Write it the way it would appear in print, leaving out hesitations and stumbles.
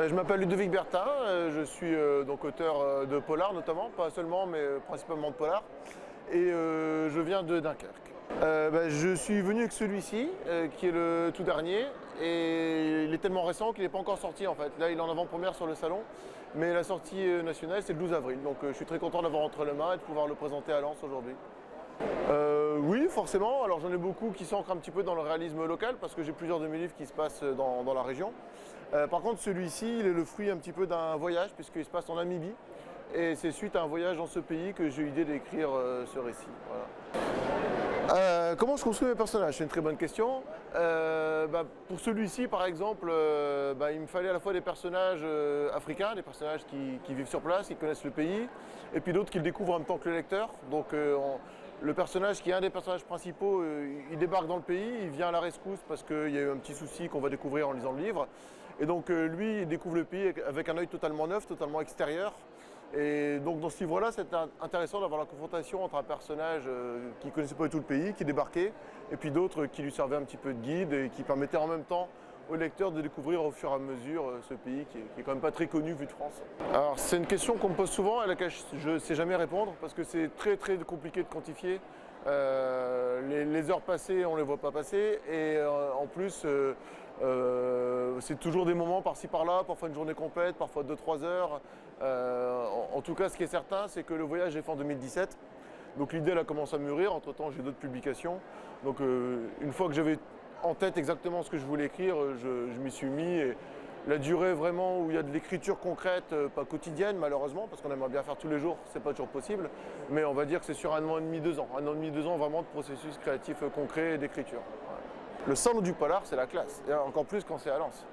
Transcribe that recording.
Je m'appelle Ludovic Bertin, je suis donc auteur de polar notamment, pas seulement mais principalement de polar, et je viens de Dunkerque. Je suis venu avec celui-ci, qui est le tout dernier, et il est tellement récent qu'il n'est pas encore sorti en fait. Là il est en avant-première sur le salon, mais la sortie nationale c'est le 12 avril, donc je suis très content d'avoir entre les mains et de pouvoir le présenter à Lens aujourd'hui. Oui, forcément. Alors j'en ai beaucoup qui s'ancrent un petit peu dans le réalisme local parce que j'ai plusieurs de mes livres qui se passent dans la région. Par contre, celui-ci, il est le fruit un petit peu d'un voyage puisqu'il se passe en Namibie. Et c'est suite à un voyage dans ce pays que j'ai eu l'idée d'écrire ce récit. Voilà. Comment je construis mes personnages? C'est une très bonne question. Pour celui-ci, par exemple, il me fallait à la fois des personnages africains, des personnages qui vivent sur place, qui connaissent le pays, et puis d'autres qui le découvrent en même temps que le lecteur. Donc, le personnage qui est un des personnages principaux, il débarque dans le pays, il vient à la rescousse parce qu'il y a eu un petit souci qu'on va découvrir en lisant le livre. Et donc lui, il découvre le pays avec un œil totalement neuf, totalement extérieur. Et donc dans ce livre-là, c'est intéressant d'avoir la confrontation entre un personnage qui ne connaissait pas du tout le pays, qui débarquait, et puis d'autres qui lui servaient un petit peu de guide et qui permettaient en même temps au lecteur de découvrir au fur et à mesure ce pays qui est quand même pas très connu vu de France. Alors c'est une question qu'on me pose souvent et à laquelle je ne sais jamais répondre parce que c'est très compliqué de quantifier. Les heures passées, on ne les voit pas passer et en plus c'est toujours des moments par-ci par-là, parfois une journée complète, parfois 2-3 heures. En tout cas ce qui est certain c'est que le voyage est fait en 2017. Donc l'idée elle a commencé à mûrir, entre-temps j'ai d'autres publications. Donc une fois que j'avais en tête exactement ce que je voulais écrire, je m'y suis mis. Et la durée vraiment où il y a de l'écriture concrète, pas quotidienne malheureusement, parce qu'on aimerait bien faire tous les jours, c'est pas toujours possible, mais on va dire que c'est sur 1 an et demi, 2 ans. 1 an et demi, 2 ans vraiment de processus créatif concret et d'écriture. Voilà. Le salon du polar, c'est la classe, et encore plus quand c'est à Lens.